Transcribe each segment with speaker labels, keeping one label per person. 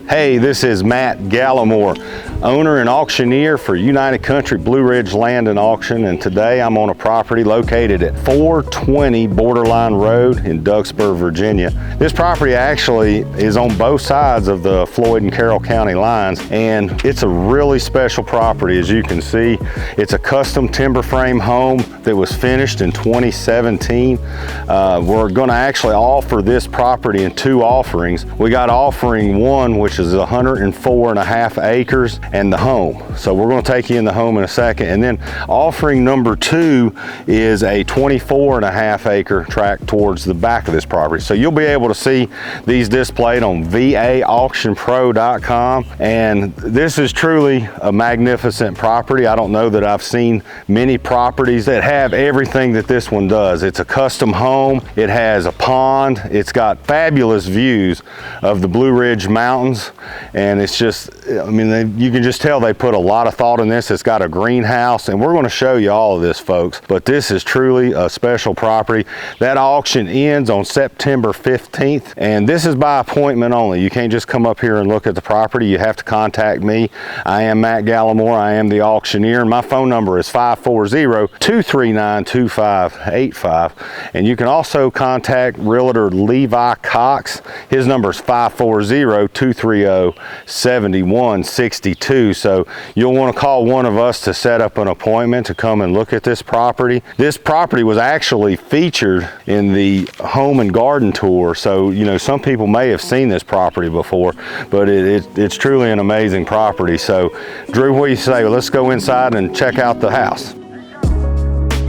Speaker 1: Hey, this is Matt Gallimore, owner and auctioneer for United Country Blue Ridge Land and Auction, and today I'm on a property located at 420 Borderline Road in Dugspur, Virginia. This property actually is on both sides of the Floyd and Carroll County lines, and it's a really special property. As you can see, it's a custom timber frame home that was finished in 2017. We're going to actually offer this property in two offerings. We got offering one, which is 104.5 acres, and the home. So we're going to take you in the home in a second. And then offering number two is a 24.5 acre tract towards the back of this property. So you'll be able to see these displayed on vaauctionpro.com. And this is truly a magnificent property. I don't know that I've seen many properties that have everything that this one does. It's a custom home. It has a pond. It's got fabulous views of the Blue Ridge Mountains. And it's just, I mean, you can just tell they put a lot of thought in this. It's got a greenhouse, and we're going to show you all of this, folks. But this is truly a special property. That auction ends on September 15th, and this is by appointment only. You can't just come up here and look at the property. You have to contact me. I am Matt Gallimore. I am the auctioneer, and my phone number is 540-239-2585. And you can also contact Realtor Levi Cox. His number is 540-230-7162. So you'll want to call one of us to set up an appointment to come and look at this property. This property was actually featured in the home and garden tour. So, you know, some people may have seen this property before, but it's truly an amazing property. So Drew, what do you say? Well, let's go inside and check out the house.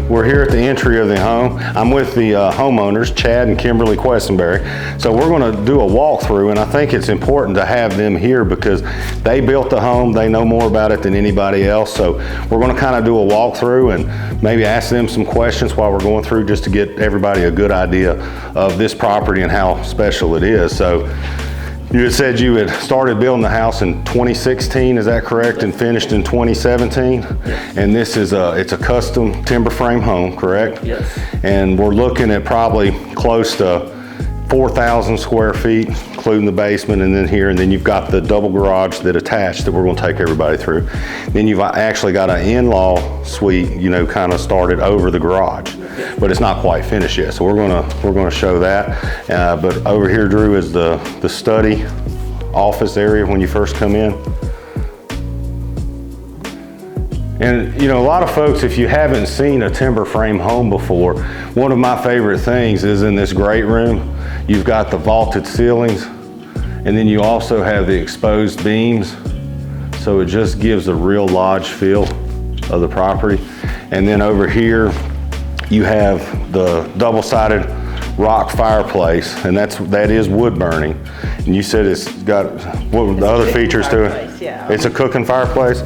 Speaker 1: We're here at the entry of the home. I'm with the homeowners, Chad and Kimberly Questenberry. So we're going to do a walkthrough, and I think it's important to have them here because they built the home. They know more about it than anybody else. So we're going to kind of do a walkthrough and maybe ask them some questions while we're going through, just to get everybody a good idea of this property and how special it is. So you had said you had started building the house in 2016, is that correct? And finished in 2017?
Speaker 2: Yes.
Speaker 1: And this is it's a custom timber frame home, correct?
Speaker 2: Yes.
Speaker 1: And we're looking at probably close to 4,000 square feet, including the basement, and then here, and then you've got the double garage that attached that we're going to take everybody through. Then you've actually got an in-law suite, you know, kind of started over the garage, but it's not quite finished yet. So we're going to show that. But over here, Drew, is the study office area when you first come in. And you know, a lot of folks, if you haven't seen a timber frame home before, one of my favorite things is in this great room, you've got the vaulted ceilings, and then you also have the exposed beams. So it just gives a real lodge feel of the property. And then over here, you have the double-sided rock fireplace, and that is wood burning. And you said it's got, what were the other features to it?
Speaker 2: Yeah.
Speaker 1: It's a cooking fireplace?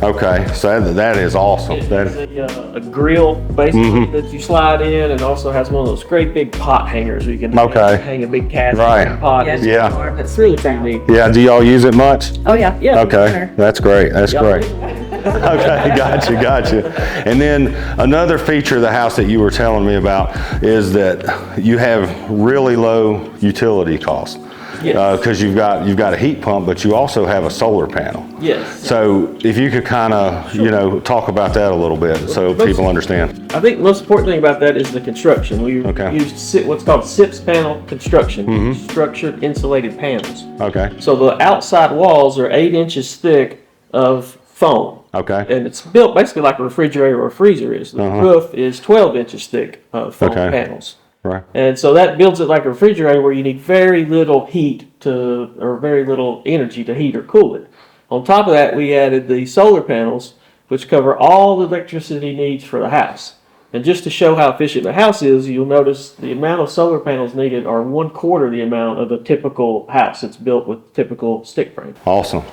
Speaker 1: Okay, so that is awesome.
Speaker 2: It's a grill basically that you slide in, and also has one of those great big pot hangers where you can hang a big cast pot.
Speaker 1: Yeah.
Speaker 2: It's really neat.
Speaker 1: Yeah, do y'all use it much?
Speaker 2: Oh yeah. Yeah.
Speaker 1: Okay,
Speaker 2: sure.
Speaker 1: that's great, that's great. Okay, gotcha. And then another feature of the house that you were telling me about is that you have really low utility costs.
Speaker 2: Yes.
Speaker 1: Because you've got a heat pump, but you also have a solar panel.
Speaker 2: Yes.
Speaker 1: So if you could kind of, you know, talk about that a little bit so people understand.
Speaker 2: I think the most important thing about that is the construction. We used what's called SIPS panel construction, structured insulated panels.
Speaker 1: Okay.
Speaker 2: So the outside walls are 8 inches thick of foam.
Speaker 1: Okay.
Speaker 2: And it's built basically like a refrigerator or a freezer is. The roof is 12 inches thick of foam panels.
Speaker 1: Right.
Speaker 2: And so that builds it like a refrigerator where you need very little heat or very little energy to heat or cool it. On top of that, we added the solar panels, which cover all the electricity needs for the house. And just to show how efficient the house is, you'll notice the amount of solar panels needed are 1/4 the amount of a typical house that's built with typical stick frame.
Speaker 1: Awesome.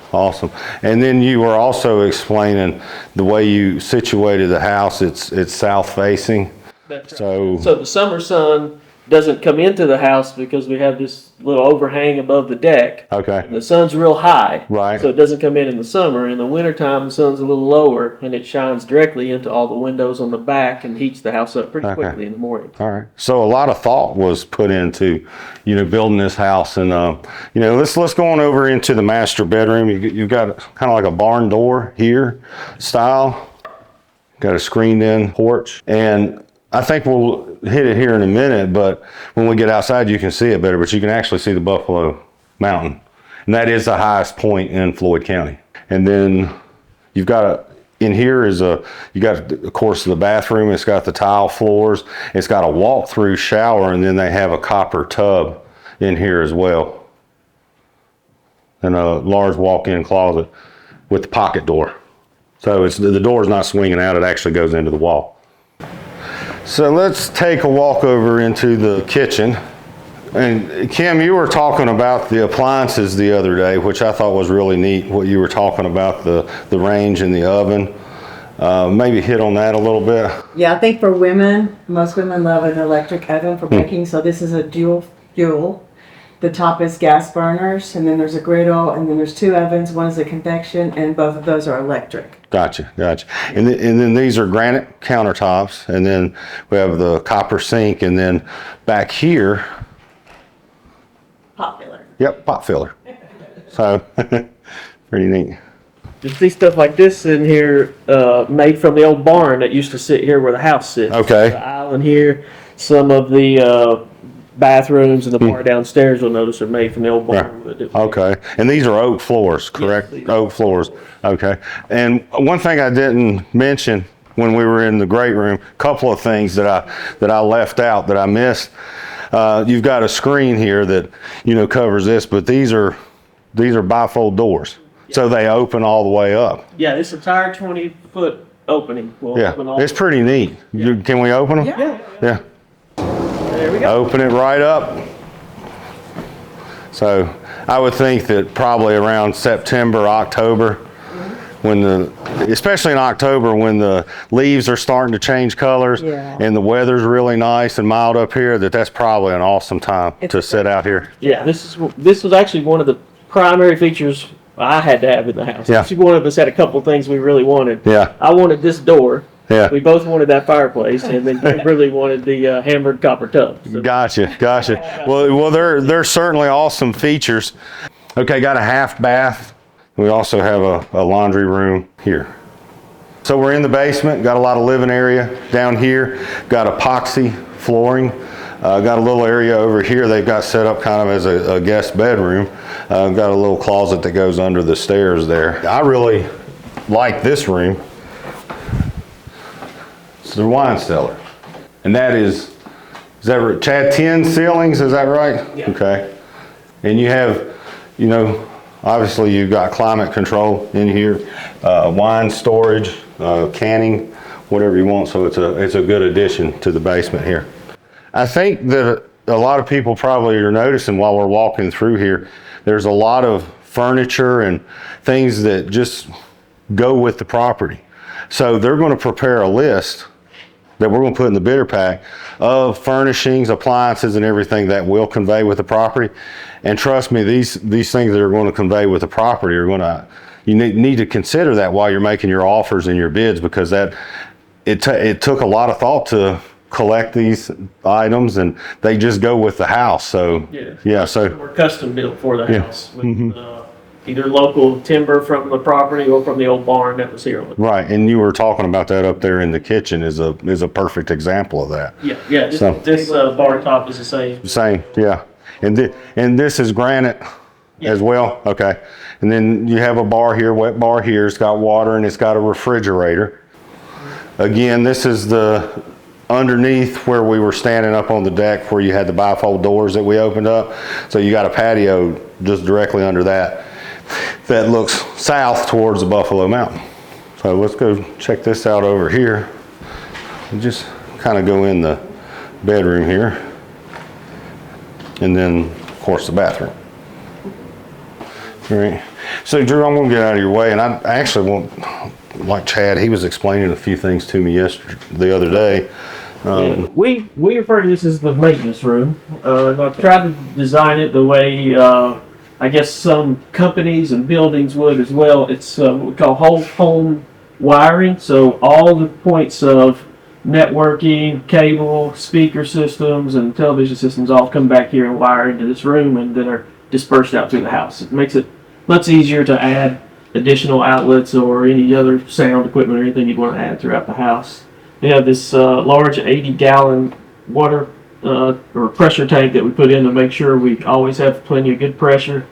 Speaker 1: And then you were also explaining the way you situated the house. It's south facing.
Speaker 2: That's right. So the summer sun doesn't come into the house because we have this little overhang above the deck.
Speaker 1: Okay.
Speaker 2: And the sun's real high.
Speaker 1: Right.
Speaker 2: So it doesn't come in the summer. In the wintertime, the sun's a little lower and it shines directly into all the windows on the back and heats the house up pretty quickly in the morning.
Speaker 1: All right. So a lot of thought was put into, building this house, and let's go on over into the master bedroom. You've got kind of like a barn door here style. Got a screened-in porch, and I think we'll hit it here in a minute, but when we get outside, you can see it better, but you can actually see the Buffalo Mountain. And that is the highest point in Floyd County. And then you've got you got, of course, the bathroom. It's got the tile floors. It's got a walk-through shower, and then they have a copper tub in here as well. And a large walk-in closet with the pocket door. So the door's not swinging out, it actually goes into the wall. So let's take a walk over into the kitchen. And Kim, you were talking about the appliances the other day, which I thought was really neat, what you were talking about, the range and the oven. Maybe hit on that a little bit.
Speaker 3: Yeah, I think for women, most women love an electric oven for baking, so this is a dual fuel. The top is gas burners, and then there's a griddle, and then there's 2 ovens. One is a convection, and both of those are electric.
Speaker 1: Gotcha. And then these are granite countertops, and then we have the copper sink, and then back here,
Speaker 3: Pot filler.
Speaker 1: yep, pot filler. So pretty neat.
Speaker 2: You see stuff like this in here made from the old barn that used to sit here where the house sits.
Speaker 1: Okay.
Speaker 2: The island here, some of the bathrooms and the bar downstairs, you'll notice, are made from the old barn.
Speaker 1: Okay. And these are oak floors, correct?
Speaker 2: Yes,
Speaker 1: oak floors. Okay. And one thing I didn't mention when we were in the great room, a couple of things that I left out that I missed. You've got a screen here that covers this, but these are bifold doors. So they open all the way up.
Speaker 2: Yeah, this entire 20-foot opening will open all.
Speaker 1: It's pretty neat.
Speaker 2: Yeah.
Speaker 1: Can we open them?
Speaker 3: Yeah.
Speaker 2: There we go.
Speaker 1: Open it right up. So I would think that probably around September, October, especially in October when the leaves are starting to change colors and the weather's really nice and mild up here, that's probably an awesome time to sit out here.
Speaker 2: Yeah, this was actually one of the primary features I had to have in the house.
Speaker 1: Yeah.
Speaker 2: Actually, one of us had a couple of things we really wanted.
Speaker 1: Yeah.
Speaker 2: I wanted this door.
Speaker 1: Yeah.
Speaker 2: We both wanted that fireplace, and then we really wanted the hammered copper tub. So.
Speaker 1: Gotcha. Well, they're certainly awesome features. Okay, got a half bath. We also have a laundry room here. So we're in the basement, got a lot of living area down here, got epoxy flooring. Got a little area over here they've got set up kind of as a guest bedroom. Got a little closet that goes under the stairs there. I really like this room. It's the wine cellar. And that is that right? Chad, 10 ceilings, is that right?
Speaker 2: Yeah.
Speaker 1: Okay. And you have, obviously you've got climate control in here, wine storage, canning, whatever you want. So it's a good addition to the basement here. I think that a lot of people probably are noticing while we're walking through here, there's a lot of furniture and things that just go with the property. So they're going to prepare a list that we're going to put in the bidder pack of furnishings, appliances, and everything that will convey with the property. And trust me, these things that are going to convey with the property are going to, you need to consider that while you're making your offers and your bids, because it took a lot of thought to collect these items, and they just go with the house. So so
Speaker 2: we're custom built for the house with either local timber from the property or from the old barn that was here.
Speaker 1: Right, and you were talking about that up there in the kitchen is a perfect example of that.
Speaker 2: Yeah. This bar top is the same.
Speaker 1: Same, yeah. And this is granite as well. Okay, and then you have a bar here, wet bar here. It's got water and it's got a refrigerator. Again, this is the underneath where we were standing up on the deck where you had the bifold doors that we opened up. So you got a patio just directly under that looks south towards the Buffalo Mountain. So let's go check this out over here and just kind of go in the bedroom here, and then of course the bathroom. All right, so Drew, I'm gonna get out of your way, and I actually want, like Chad, he was explaining a few things to me the other day
Speaker 2: We refer to this as the maintenance room. I've tried to design it the way I guess some companies and buildings would as well. It's what we call whole home wiring. So all the points of networking, cable, speaker systems, and television systems all come back here and wire into this room, and then are dispersed out through the house. It makes it much easier to add additional outlets or any other sound equipment or anything you'd want to add throughout the house. We have this large 80-gallon water or pressure tank that we put in to make sure we always have plenty of good pressure.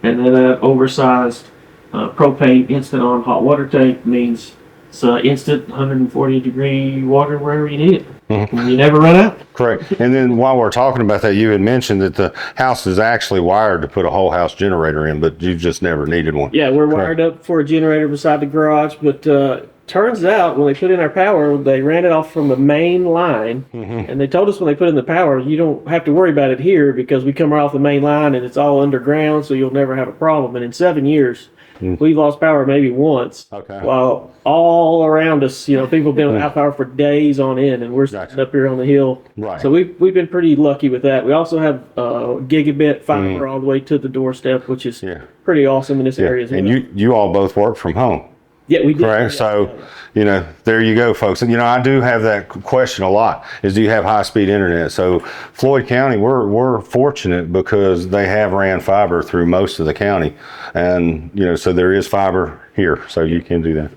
Speaker 2: And then that oversized propane instant on hot water tank means it's instant 140-degree water wherever you need it. You never run out.
Speaker 1: Correct. And then while we're talking about that, you had mentioned that the house is actually wired to put a whole house generator in, but you've just never needed one.
Speaker 2: Yeah, we're wired up for a generator beside the garage, but turns out when they put in our power, they ran it off from the main line, and they told us when they put in the power, you don't have to worry about it here because we come right off the main line and it's all underground, so you'll never have a problem. And in 7 years, we've lost power maybe once. Okay. While all around us, people have been without power for days on end, and we're sitting up here on the hill. Right. So we've been pretty lucky with that. We also have gigabit fiber all the way to the doorstep, which is pretty awesome in this area as well.
Speaker 1: And you all both work from home.
Speaker 2: Yeah, we do.
Speaker 1: Correct. So, there you go, folks. And, I do have that question a lot is, do you have high-speed internet? So Floyd County, we're fortunate because they have ran fiber through most of the county. And, so there is fiber here, so you can do that.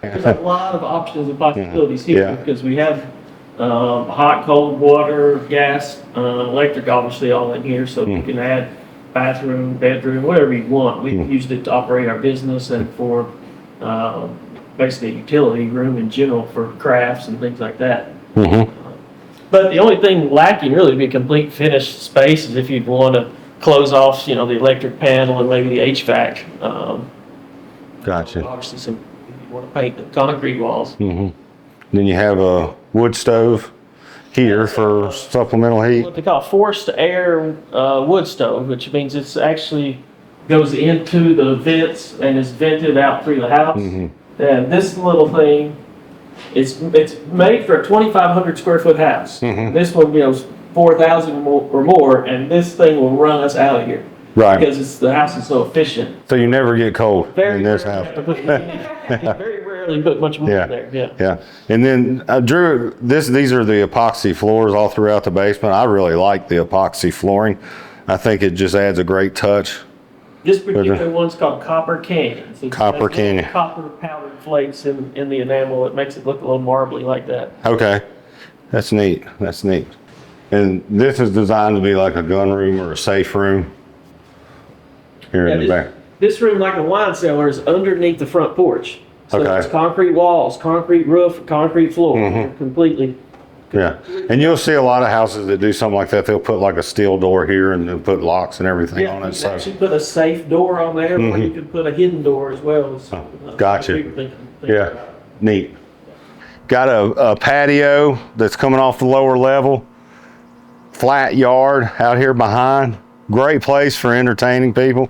Speaker 2: There's a lot of options and possibilities here because we have hot, cold water, gas, electric, obviously all in here. So you can add bathroom, bedroom, whatever you want. We've used it to operate our business and for basically a utility room in general for crafts and things like that. But the only thing lacking really to be a complete finished space is if you'd want to close off, the electric panel and maybe the HVAC.
Speaker 1: Gotcha.
Speaker 2: Obviously, if you want to paint the concrete walls.
Speaker 1: Then you have a wood stove here for supplemental heat.
Speaker 2: What they call forced air wood stove, which means it's actually goes into the vents and is vented out through the house. And this little thing, it's made for a 2,500 square foot house. This one, is 4,000 or more, and this thing will run us out of here. Right. Because the house is so efficient.
Speaker 1: So you never get cold in this house.
Speaker 2: Very rarely put much more in there.
Speaker 1: Yeah. And then Drew, these are the epoxy floors all throughout the basement. I really like the epoxy flooring. I think it just adds a great touch.
Speaker 2: This particular one's called Copper Canyon. So
Speaker 1: Copper Canyon.
Speaker 2: Copper powdered flakes in the enamel. It makes it look a little marbly like that.
Speaker 1: Okay. That's neat. And this is designed to be like a gun room or a safe room here in the back.
Speaker 2: This room, like a wine cellar, is underneath the front porch. So it's concrete walls, concrete roof, concrete floor. Completely.
Speaker 1: Yeah, and you'll see a lot of houses that do something like that. They'll put like a steel door here and then put locks and everything on it.
Speaker 2: You can actually put a safe door on there, or you can put a hidden door as well.
Speaker 1: Gotcha. Yeah, neat. Got a patio that's coming off the lower level. Flat yard out here behind. Great place for entertaining people.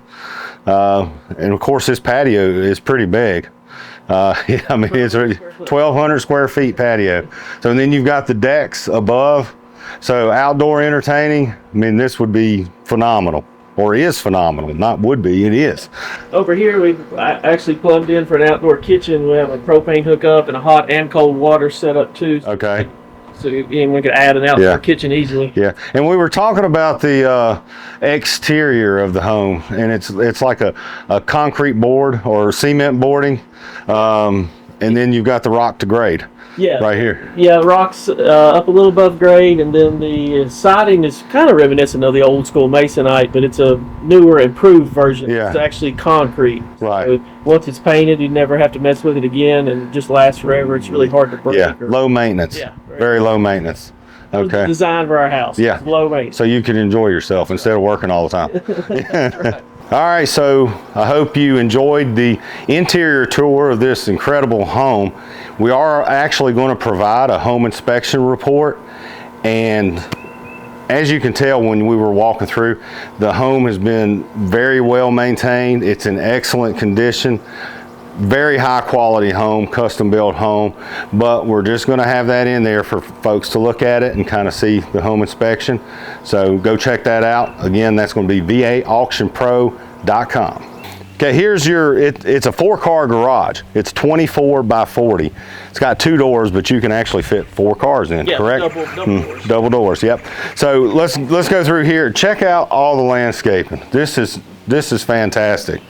Speaker 1: And of course, this patio is pretty big. It's a 1,200 square feet patio. So and then you've got the decks above. So outdoor entertaining, this would be phenomenal, or is phenomenal. Not would be, it is.
Speaker 2: Over here, we've actually plugged in for an outdoor kitchen. We have a propane hookup and a hot and cold water set up too.
Speaker 1: Okay.
Speaker 2: So we could add an outdoor kitchen easily.
Speaker 1: Yeah, and we were talking about the exterior of the home, and it's like a concrete board or cement boarding, and then you've got the rock to grade. Right here.
Speaker 2: Yeah, rocks up a little above grade, and then the siding is kind of reminiscent of the old school masonite, but it's a newer, improved version.
Speaker 1: Yeah.
Speaker 2: It's actually concrete.
Speaker 1: Right.
Speaker 2: So once it's painted, you never have to mess with it again, and it just lasts forever. It's really hard to break.
Speaker 1: Yeah, low maintenance. Yeah. Very low maintenance. Okay.
Speaker 2: Designed for our house.
Speaker 1: Yeah.
Speaker 2: It's low maintenance.
Speaker 1: So you can enjoy yourself instead of working all the time. Right. All right, so I hope you enjoyed the interior tour of this incredible home. We are actually going to provide a home inspection report, and as you can tell when we were walking through, the home has been very well maintained. It's in excellent condition. very high quality home, custom built home, but we're just going to have that in there for folks to look at it and kind of see the home inspection. So go check that out. Again, that's going to be vaauctionpro.com. Okay, here's your, it's a 4-car garage. It's 24 by 40. It's got 2 doors, but you can actually fit 4 cars in,
Speaker 2: Yeah,
Speaker 1: correct?
Speaker 2: double doors.
Speaker 1: Double doors, yep. So let's go through here. Check out all the landscaping. This is fantastic.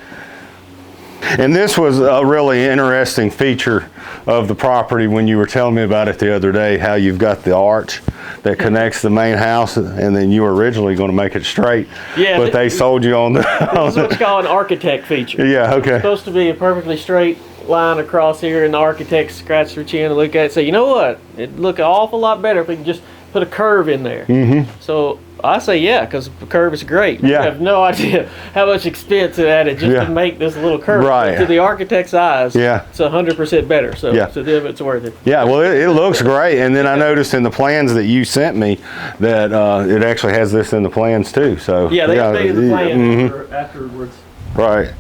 Speaker 1: And this was a really interesting feature of the property when you were telling me about it the other day, how you've got the arch that connects the main house, and then you were originally going to make it straight,
Speaker 2: Yeah,
Speaker 1: but they sold you on the...
Speaker 2: This is what's called an architect feature.
Speaker 1: Yeah, okay.
Speaker 2: It's supposed to be a perfectly straight line across here, and the architect scratched their chin and look at it and say, you know what, it'd look an awful lot better if we could just put a curve in there. Mm-hmm. So I say yeah, because the curve is great.
Speaker 1: Yeah.
Speaker 2: You have no idea how much expense it added just to make this little curve.
Speaker 1: Right.
Speaker 2: But to the architect's eyes,
Speaker 1: Yeah.
Speaker 2: it's 100% better. So
Speaker 1: Yeah.
Speaker 2: to them, it's worth it.
Speaker 1: Yeah, well, it looks great. And then I noticed in the plans that you sent me that it actually has this in the plans too. So
Speaker 2: Yeah, they updated the plan
Speaker 1: mhm.
Speaker 2: afterwards.
Speaker 1: Right.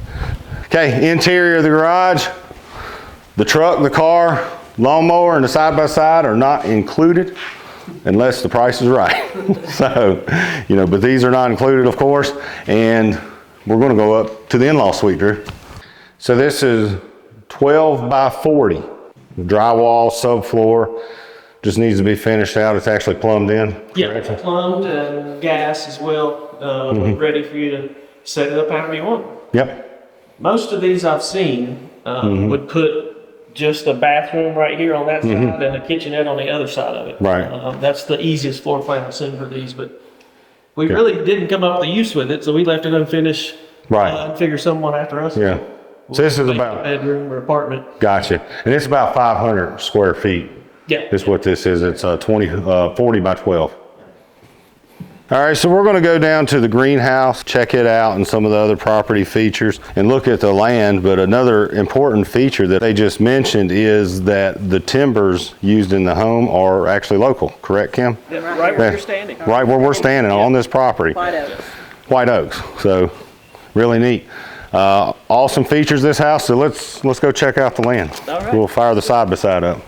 Speaker 1: Okay, interior of the garage, the truck, the car, lawnmower, and the side-by-side are not included unless the price is right. So, you know, but these are not included, of course. And we're going to go up to the in-law suite, Drew. So this is 12 by 40. Drywall, subfloor, just needs to be finished out. It's actually plumbed in.
Speaker 2: Yeah, plumbed and gas as well. Ready for you to set it up however you want.
Speaker 1: Yep.
Speaker 2: Most of these I've seen would put just a bathroom right here on that side and a kitchenette on the other side of it.
Speaker 1: Right.
Speaker 2: That's the easiest floor plan I've seen for these, but we really didn't come up with a use with it, so we left it unfinished.
Speaker 1: Right.
Speaker 2: And figure someone after us.
Speaker 1: Yeah. So this is
Speaker 2: Make
Speaker 1: about,
Speaker 2: a bedroom or apartment.
Speaker 1: gotcha. And it's about 500 square feet.
Speaker 2: Yeah.
Speaker 1: Is what this is. It's 40 by 12. All right, so we're going to go down to the greenhouse, check it out and some of the other property features and look at the land. But another important feature that they just mentioned is that the timbers used in the home are actually local, correct, Kim?
Speaker 2: Yeah, right where you're standing.
Speaker 1: Right where we're standing on this property.
Speaker 3: White oaks.
Speaker 1: White oaks, so really neat. Awesome features this house, so let's go check out the land.
Speaker 2: All right.
Speaker 1: We'll fire the side-by-side up.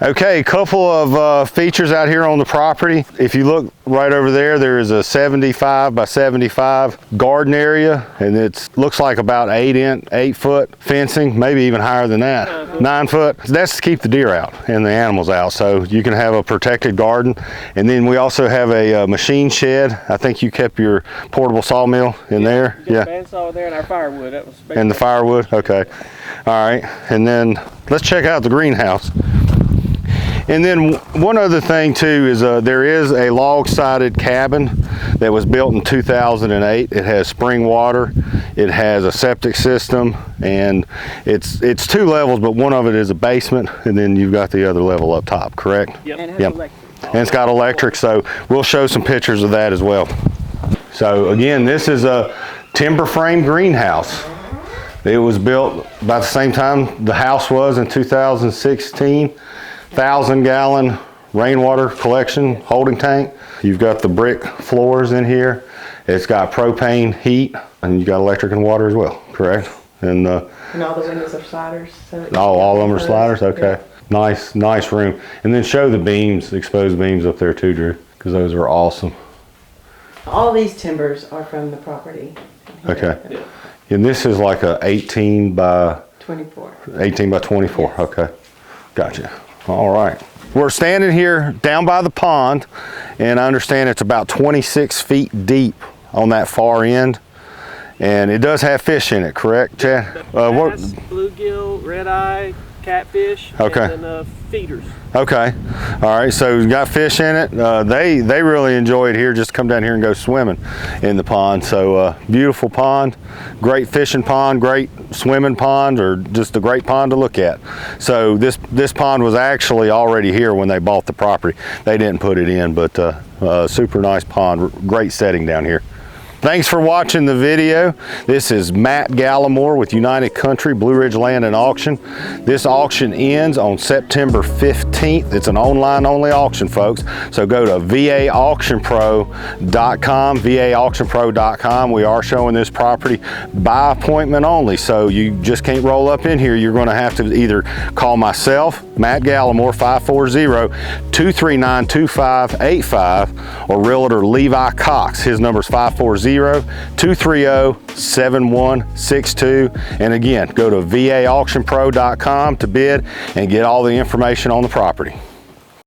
Speaker 1: Okay, a couple of features out here on the property. If you look right over there, there is a 75 by 75 garden area, and it looks like about 8 foot fencing, maybe even higher than that, 9 foot. That's to keep the deer out and the animals out, so you can have a protected garden. And then we also have a machine shed. I think you kept your portable sawmill in there.
Speaker 2: Yeah. Bandsaw there and our firewood. That was
Speaker 1: And the firewood, okay. All right, and then let's check out the greenhouse. And then one other thing too is there is a log-sided cabin that was built in 2008. It has spring water, it has a septic system, and it's 2 levels, but one of it is a basement, and then you've got the other level up top, correct?
Speaker 2: Yep.
Speaker 3: And it has
Speaker 1: Yep.
Speaker 3: electric.
Speaker 1: And it's got electric, so we'll show some pictures of that as well. So again, this is a timber frame greenhouse. It was built about the same time the house was in 2016. 1,000-gallon rainwater collection holding tank. You've got the brick floors in here. It's got propane heat, and you got electric and water as well, correct? And
Speaker 3: And all the windows are sliders. So
Speaker 1: all of them are sliders. Okay, nice room. And then show the beams, exposed beams up there too, Drew, because those are awesome.
Speaker 3: All these timbers are from the property.
Speaker 1: Okay, and this is like a 18 by
Speaker 3: 24.
Speaker 1: 18 by 24. Okay, gotcha. All right. We're standing here down by the pond, and I understand it's about 26 feet deep on that far end. And it does have fish in it, correct, Chad?
Speaker 2: Bass, bluegill, red eye, catfish,
Speaker 1: Okay.
Speaker 2: and then feeders.
Speaker 1: Okay. All right. So we've got fish in it. They really enjoy it here. Just come down here and go swimming in the pond. So beautiful pond, great fishing pond, great swimming pond, or just a great pond to look at. So this pond was actually already here when they bought the property. They didn't put it in, but super nice pond, great setting down here. Thanks for watching the video. This is Matt Gallimore with United Country Blue Ridge Land and Auction. This auction ends on September 15th. It's an online only auction, folks. So go to vaauctionpro.com, vaauctionpro.com. We are showing this property by appointment only. So you just can't roll up in here. You're going to have to either call myself, Matt Gallimore, 540-239-2585, or Realtor Levi Cox. His number is 540-230-7162. And again, go to vaauctionpro.com to bid and get all the information on the property.